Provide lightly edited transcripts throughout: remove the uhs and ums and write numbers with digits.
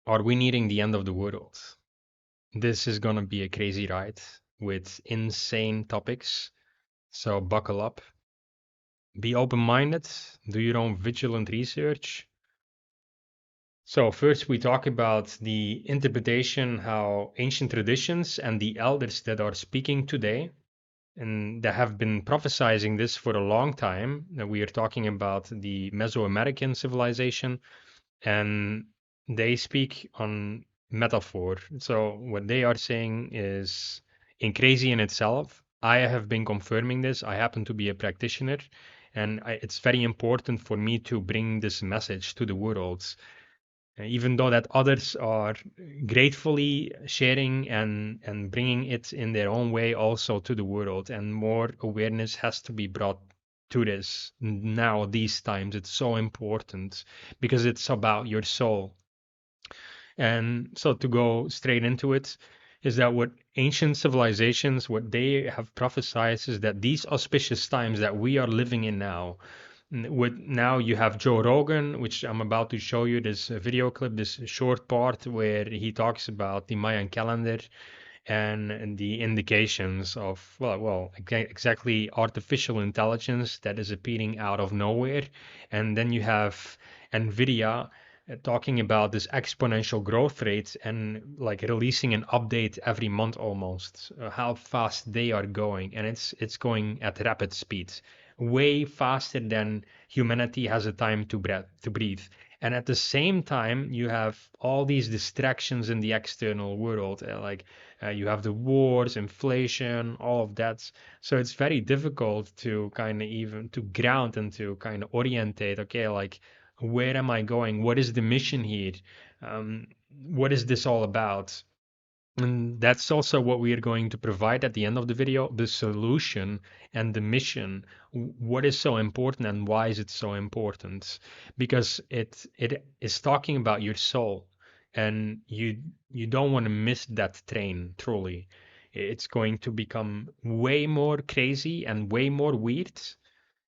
Are we nearing the end of the world? This is gonna be a crazy ride with insane topics. So buckle up. Be open-minded. Do your own vigilant research. So first we talk about the interpretation, how ancient traditions and the elders that are speaking today and that have been prophesizing this for a long time. We are talking about the Mesoamerican civilization, and they speak on metaphor. So what they are saying is in crazy in itself. I have been confirming this. I happen to be a practitioner, and it's very important for me to bring this message to the world. Even though that others are gratefully sharing and bringing it in their own way also to the world, and more awareness has to be brought to this now these times. It's so important because it's about your soul. And so to go straight into it is that what ancient civilizations, what they have prophesied is that these auspicious times that we are living in now, now you have Joe Rogan, which I'm about to show you this video clip, this short part where he talks about the Mayan calendar and the indications of exactly artificial intelligence that is appearing out of nowhere. And then you have Nvidia talking about this exponential growth rate and like releasing an update every month almost, how fast they are going, and it's going at rapid speed, way faster than humanity has a time to breathe. And at the same time, you have all these distractions in the external world, you have the wars, inflation, all of that. So it's very difficult to kind of even to ground and to kind of orientate. Okay, like where am I going? What is the mission here? What is this all about? And that's also what we are going to provide at the end of the video, the solution and the mission. What is so important and why is it so important? Because it is talking about your soul, and you don't want to miss that train, truly. It's going to become way more crazy and way more weird.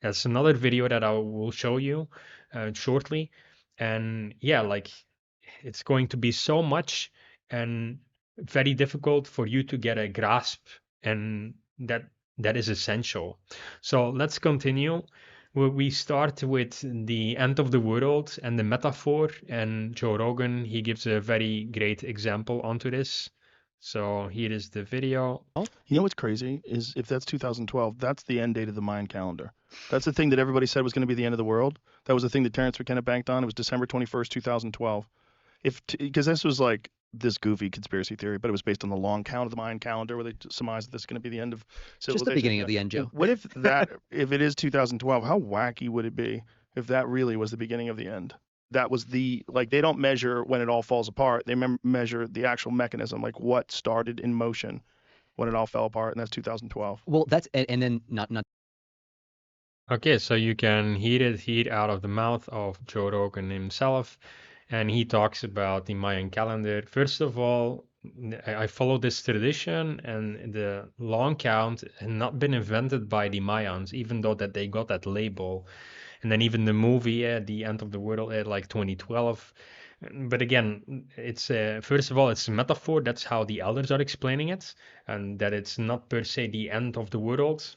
That's another video that I will show you shortly. And yeah, like it's going to be so much and very difficult for you to get a grasp, and that is essential. So let's continue. We start with the end of the world and the metaphor, and Joe Rogan, he gives a very great example onto this. So here is the video. You know what's crazy is if that's 2012, that's the end date of the Mayan calendar. That's the thing that everybody said was going to be the end of the world. That was the thing that Terrence McKenna banked on. It was December 21st, 2012. Because this was like this goofy conspiracy theory, but it was based on the long count of the Mayan calendar, where they surmised that this is going to be the end of civilization. Just the beginning of the end, Joe. What if if it is 2012, how wacky would it be if that really was the beginning of the end? That was they don't measure when it all falls apart. They measure the actual mechanism, like what started in motion when it all fell apart, and that's 2012. Well, that's and then not. Okay, so you can hear it here out of the mouth of Joe Rogan himself, and he talks about the Mayan calendar. First of all, I follow this tradition, and the long count had not been invented by the Mayans, even though that they got that label. And then even the movie, The End of the World, like 2012. But again, it's first of all, it's a metaphor. That's how the elders are explaining it, and that it's not per se the end of the world.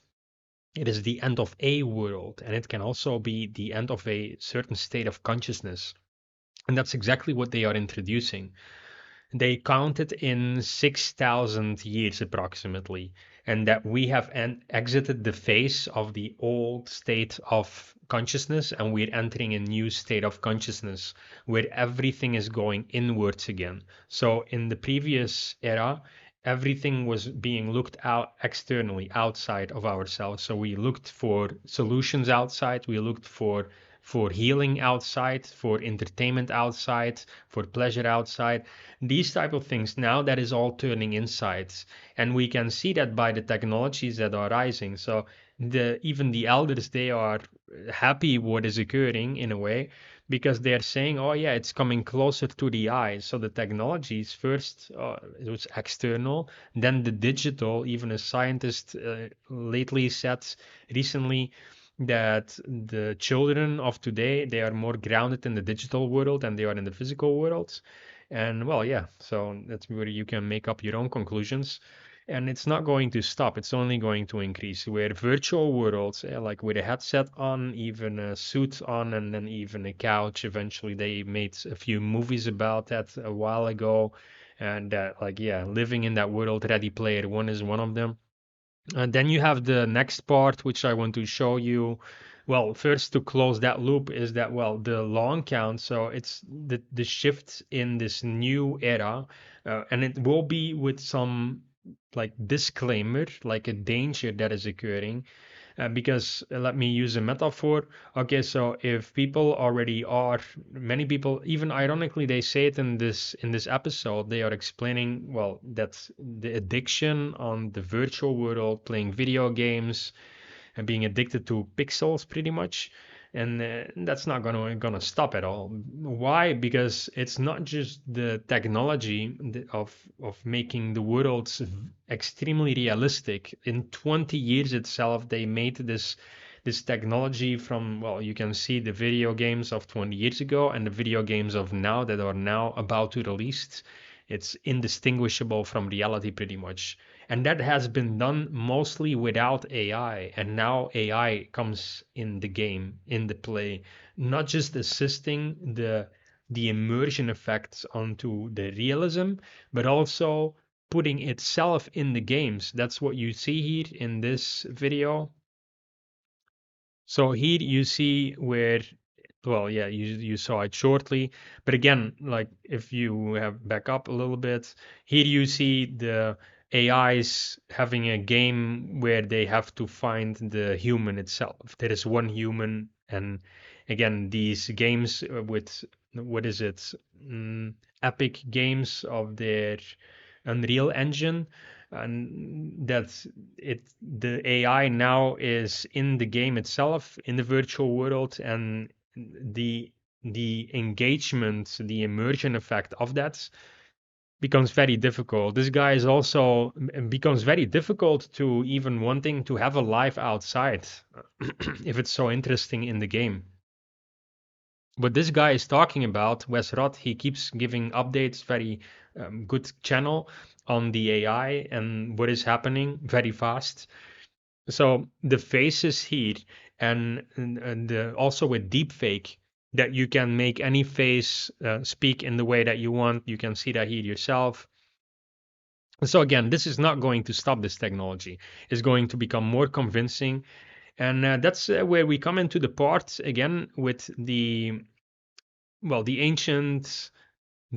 It is the end of a world, and it can also be the end of a certain state of consciousness. And that's exactly what they are introducing. They counted in 6,000 years approximately, and that we have exited the phase of the old state of consciousness, and we're entering a new state of consciousness where everything is going inwards again. So in the previous era, everything was being looked out externally, outside of ourselves. So we looked for solutions outside, we looked for healing outside, for entertainment outside, for pleasure outside, these type of things. Now that is all turning inside, and we can see that by the technologies that are rising. So even the elders, they are happy what is occurring in a way, because they're saying, oh yeah, it's coming closer to the eyes. So the technologies first, it was external, then the digital. Even a scientist lately said recently that the children of today, they are more grounded in the digital world than they are in the physical world. And well, yeah, so that's where you can make up your own conclusions. And it's not going to stop, it's only going to increase. Where virtual worlds, like with a headset on, even a suit on, and then even a couch. Eventually, they made a few movies about that a while ago. And like, yeah, living in that world, Ready Player One is one of them. And then you have the next part, which I want to show you. Well, first to close that loop is that, well, the long count. So it's the shift in this new era, and it will be with some like disclaimer, like a danger that is occurring. Because let me use a metaphor. Okay, so if people already are, many people, even ironically, they say it in this episode, they are explaining, well, that's the addiction on the virtual world, playing video games and being addicted to pixels pretty much. And that's not gonna stop at all. Why? Because it's not just the technology of making the worlds extremely realistic. In 20 years itself, they made this technology from, well, you can see the video games of 20 years ago and the video games of now that are now about to release. It's indistinguishable from reality pretty much. And that has been done mostly without AI. And now AI comes in the game, in the play, not just assisting the immersion effects onto the realism, but also putting itself in the games. That's what you see here in this video. So here you see where, well, yeah, you saw it shortly, but again, like if you have back up a little bit, here you see the AIs having a game where they have to find the human itself. There is one human, and again, these games with, what is it, Epic Games of their Unreal Engine, and that's it. The AI now is in the game itself, in the virtual world, and the engagement, the immersion effect of that becomes very difficult. This guy is also becomes very difficult to even wanting to have a life outside if it's so interesting in the game. What this guy is talking about, Wes Roth, he keeps giving updates, very good channel on the AI and what is happening very fast. So the faces here and also with deepfake, that you can make any face speak in the way that you want. You can see that here yourself. So again, this is not going to stop this technology. It's going to become more convincing. And that's where we come into the part again with the, well, the ancient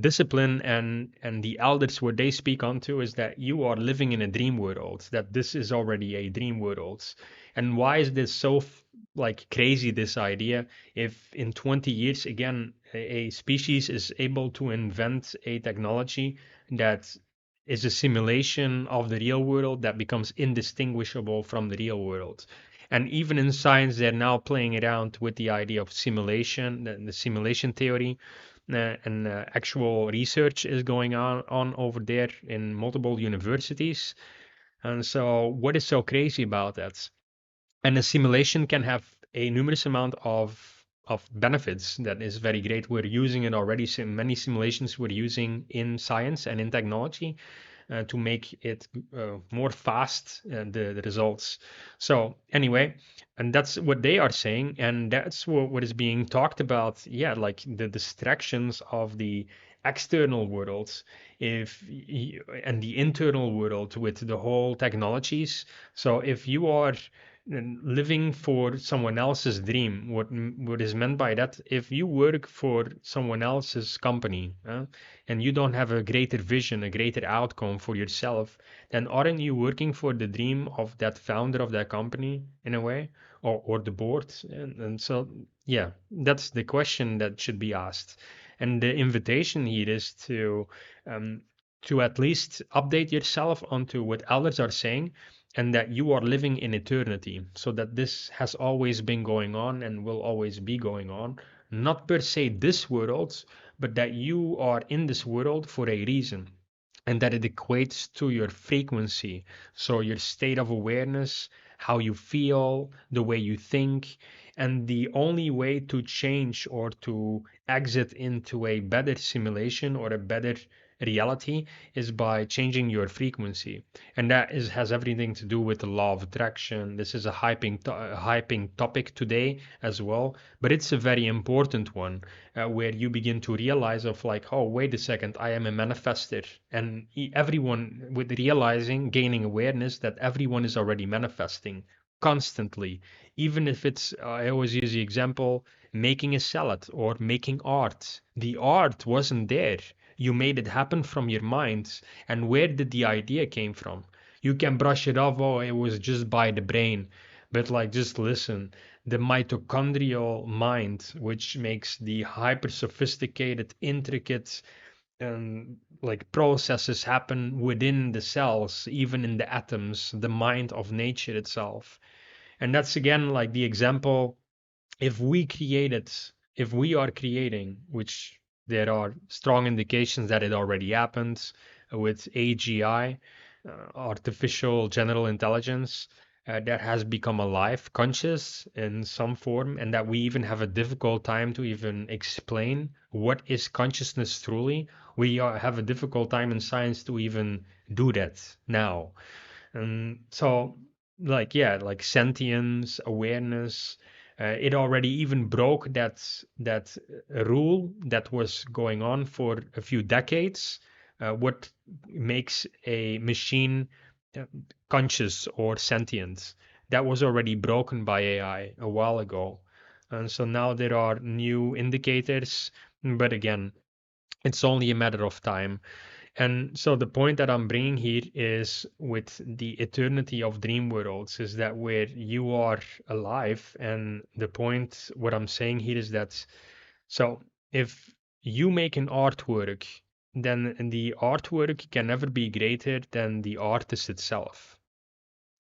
discipline and the elders, what they speak onto is that you are living in a dream world, that this is already a dream world. And why is this so like crazy, this idea? If in 20 years again a species is able to invent a technology that is a simulation of the real world that becomes indistinguishable from the real world. And even in science, they're now playing around with the idea of simulation, the simulation theory, and actual research is going on over there in multiple universities. And so, what is so crazy about that? And a simulation can have a numerous amount of benefits that is very great. We're using it already. Many simulations we're using in science and in technology to make it more fast, the results. So anyway, and that's what they are saying, and that's what is being talked about. Yeah, like the distractions of the external world, and the internal world with the whole technologies. So if you are living for someone else's dream, what is meant by that, if you work for someone else's company, and you don't have a greater vision, a greater outcome for yourself, then aren't you working for the dream of that founder of that company in a way, or the board? And so, yeah, that's the question that should be asked. And the invitation here is to at least update yourself onto what others are saying, and that you are living in eternity, so that this has always been going on and will always be going on, not per se this world, but that you are in this world for a reason, and that it equates to your frequency, so your state of awareness, how you feel, the way you think, And the only way to change or to exit into a better simulation or a better reality is by changing your frequency. And that has everything to do with the law of attraction. This is a hyping topic today as well, but it's a very important one, where you begin to realize of like, oh, wait a second, I am a manifester. And everyone with realizing, gaining awareness that everyone is already manifesting constantly. Even if it's, I always use the example, making a salad or making art. The art wasn't there. You made it happen from your mind. And where did the idea came from? You can brush it off, oh, it was just by the brain. But like, just listen. The mitochondrial mind, which makes the hyper sophisticated, intricate, like processes happen within the cells, even in the atoms, the mind of nature itself. And that's again like the example, if we created, if we are creating, which there are strong indications that it already happens with AGI, artificial general intelligence, that has become alive, conscious in some form, and that we even have a difficult time to even explain what is consciousness truly. We have a difficult time in science to even do that now. And so, like, yeah, like sentience, awareness, it already even broke that rule that was going on for a few decades. What makes a machine uh, conscious or sentient? That was already broken by AI a while ago. And so now there are new indicators, but again, it's only a matter of time. And so the point that I'm bringing here is with the eternity of dream worlds is that where you are alive, and the point, what I'm saying here is that, so if you make an artwork, then the artwork can never be greater than the artist itself.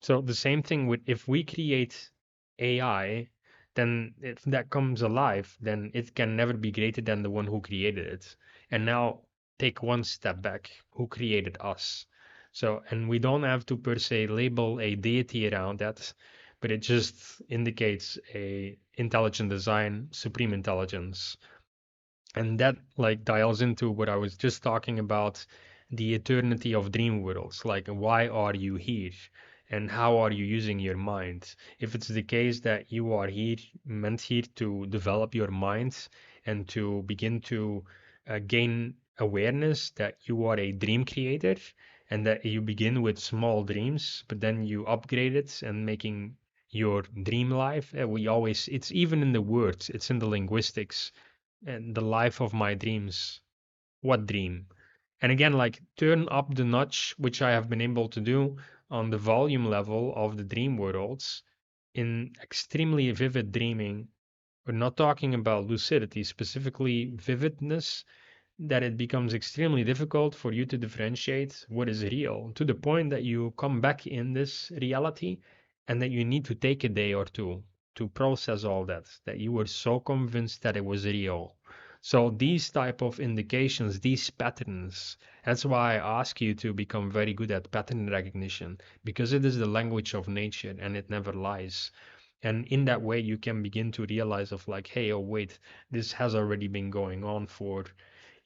So the same thing with if we create AI, then if that comes alive, then it can never be greater than the one who created it. And now take one step back. Who created us? So, and we don't have to per se label a deity around that, but it just indicates a intelligent design, supreme intelligence. And that like dials into what I was just talking about, the eternity of dream worlds. Like, why are you here? And how are you using your mind? If it's the case that you are here, meant here to develop your mind and to begin to gain awareness that you are a dream creator and that you begin with small dreams, but then you upgrade it and making your dream life. We always, it's even in the words, it's in the linguistics, and the life of my dreams. What dream? And again, like turn up the notch, which I have been able to do on the volume level of the dream worlds in extremely vivid dreaming. We're not talking about lucidity, specifically vividness, that it becomes extremely difficult for you to differentiate what is real, to the point that you come back in this reality and that you need to take a day or two to process all that you were so convinced that it was real. So these type of indications, these patterns, that's why I ask you to become very good at pattern recognition, because it is the language of nature and it never lies. And in that way you can begin to realize of like, hey, oh wait, this has already been going on for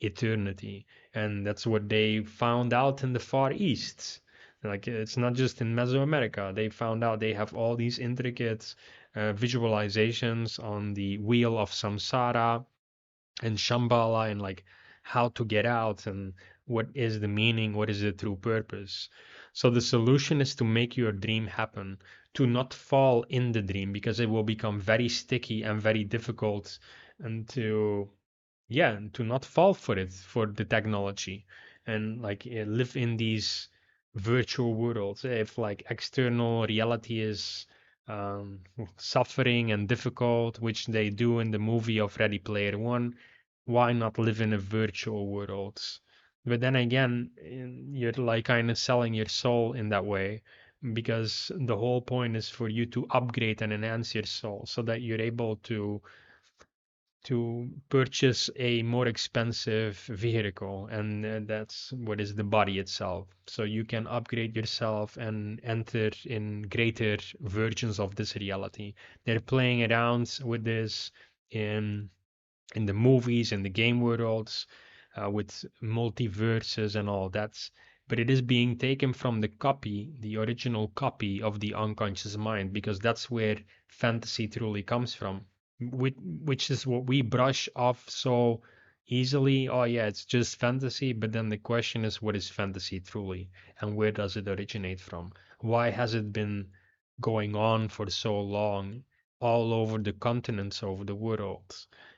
eternity. And that's what they found out in the Far East. Like, it's not just in Mesoamerica. They found out they have all these intricate visualizations on the wheel of samsara and Shambhala, and like how to get out and what is the meaning, what is the true purpose. So the solution is to make your dream happen, to not fall in the dream, because it will become very sticky and very difficult, and to, yeah, and to not fall for it, for the technology, and like live in these virtual worlds. If like external reality is um, suffering and difficult, which they do in the movie of Ready Player One, why not live in a virtual world? But then again, you're like kind of selling your soul in that way, because the whole point is for you to upgrade and enhance your soul so that you're able to purchase a more expensive vehicle, and that's what is the body itself. So you can upgrade yourself and enter in greater versions of this reality. They're playing around with this in the movies and the game worlds, with multiverses and all that. But it is being taken from the copy, the original copy of the unconscious mind, because that's where fantasy truly comes from, which is what we brush off so easily. Oh, yeah, it's just fantasy. But then the question is, what is fantasy truly? And where does it originate from? Why has it been going on for so long all over the continents, over the world?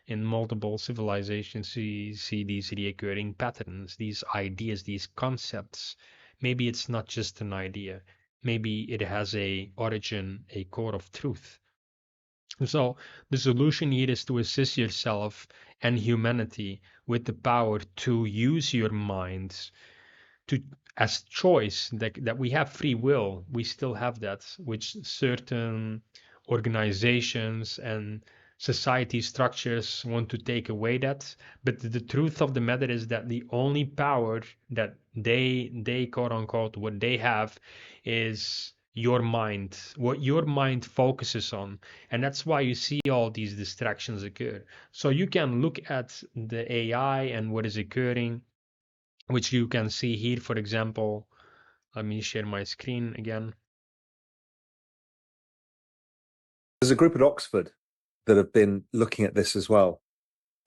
In multiple civilizations, we see these recurring patterns, these ideas, these concepts. Maybe it's not just an idea. Maybe it has a origin, a core of truth. So the solution here is to assist yourself and humanity with the power to use your minds to as choice, that we have free will. We still have that, which certain organizations and society structures want to take away that. But the truth of the matter is that the only power that they quote unquote what they have is your mind, what your mind focuses on. And that's why you see all these distractions occur. So you can look at the AI and what is occurring, which you can see here. For example, let me share my screen again. There's a group at Oxford that have been looking at this as well.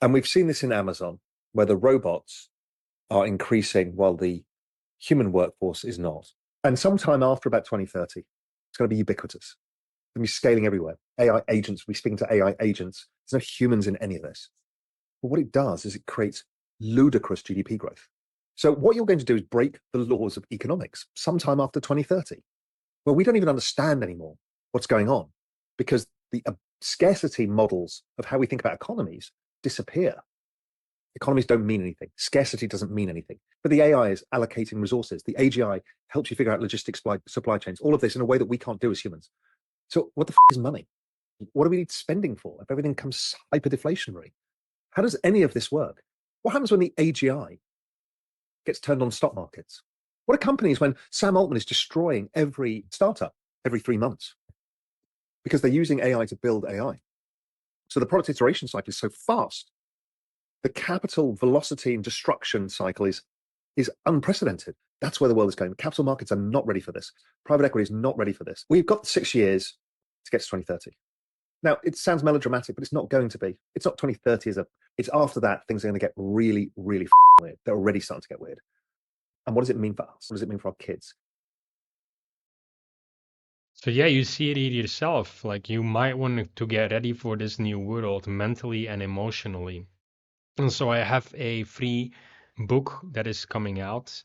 And we've seen this in Amazon, where the robots are increasing while the human workforce is not. And sometime after about 2030, it's going to be ubiquitous. It's going to be scaling everywhere. AI agents, we're speaking to AI agents. There's no humans in any of this. But what it does is it creates ludicrous GDP growth. So what you're going to do is break the laws of economics sometime after 2030. Well, we don't even understand anymore what's going on, because the scarcity models of how we think about economies disappear. Economies don't mean anything. Scarcity doesn't mean anything. But the AI is allocating resources. The AGI helps you figure out logistics, supply chains, all of this in a way that we can't do as humans. So what the is money? What do we need spending for if everything comes hyper-deflationary? How does any of this work? What happens when the AGI gets turned on stock markets? What are companies when Sam Altman is destroying every startup every 3 months? Because they're using AI to build AI. So the product iteration cycle is so fast. The capital velocity and destruction cycle is unprecedented. That's where the world is going. The capital markets are not ready for this. Private equity is not ready for this. We've got 6 years to get to 2030. Now, it sounds melodramatic, but it's not going to be. It's not 2030 it's after that, things are going to get really, really weird. They're already starting to get weird. And what does it mean for us? What does it mean for our kids? So yeah, you see it yourself. Like, you might want to get ready for this new world mentally and emotionally. And so I have a free book that is coming out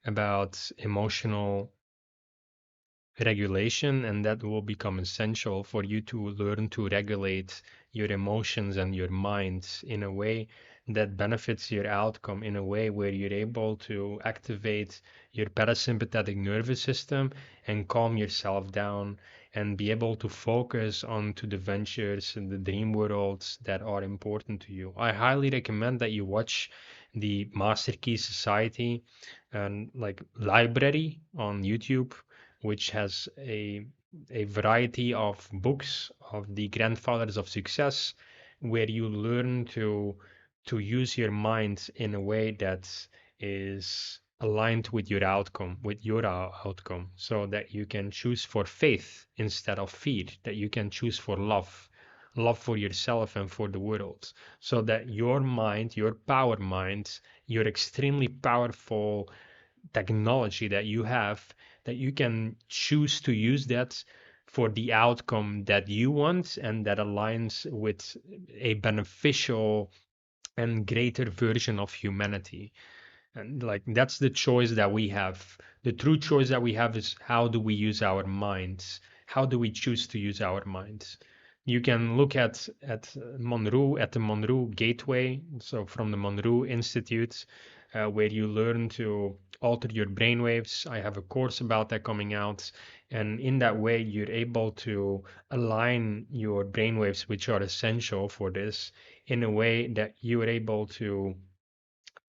about emotional regulation, and that will become essential for you to learn to regulate your emotions and your mind in a way that benefits your outcome, in a way where you're able to activate your parasympathetic nervous system and calm yourself down and be able to focus on to the ventures and the dream worlds that are important to you. I highly recommend that you watch the Master Key Society and like library on YouTube, which has a variety of books of the grandfathers of success, where you learn to use your mind in a way that is aligned with your outcome, so that you can choose for faith instead of fear, that you can choose for love for yourself and for the world, so that your mind, your power mind, your extremely powerful technology that you have, that you can choose to use that for the outcome that you want and that aligns with a beneficial and greater version of humanity. And like, that's the choice that we have. The true choice that we have is, how do we use our minds? How do we choose to use our minds? You can look at Monroe, at the Monroe Gateway, so from the Monroe Institute, where you learn to alter your brainwaves. I have a course about that coming out, and in that way, you're able to align your brainwaves, which are essential for this, in a way that you are able to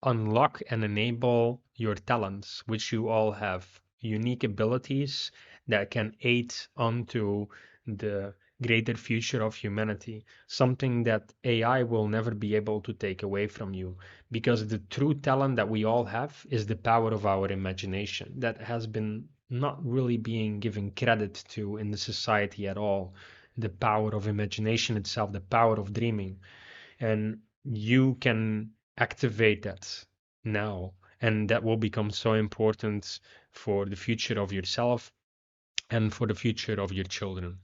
unlock and enable your talents, which you all have, unique abilities that can aid onto the greater future of humanity, something that AI will never be able to take away from you, because the true talent that we all have is the power of our imagination that has been not really being given credit to in the society at all. The power of imagination itself, the power of dreaming, and you can activate that now, and that will become so important for the future of yourself and for the future of your children.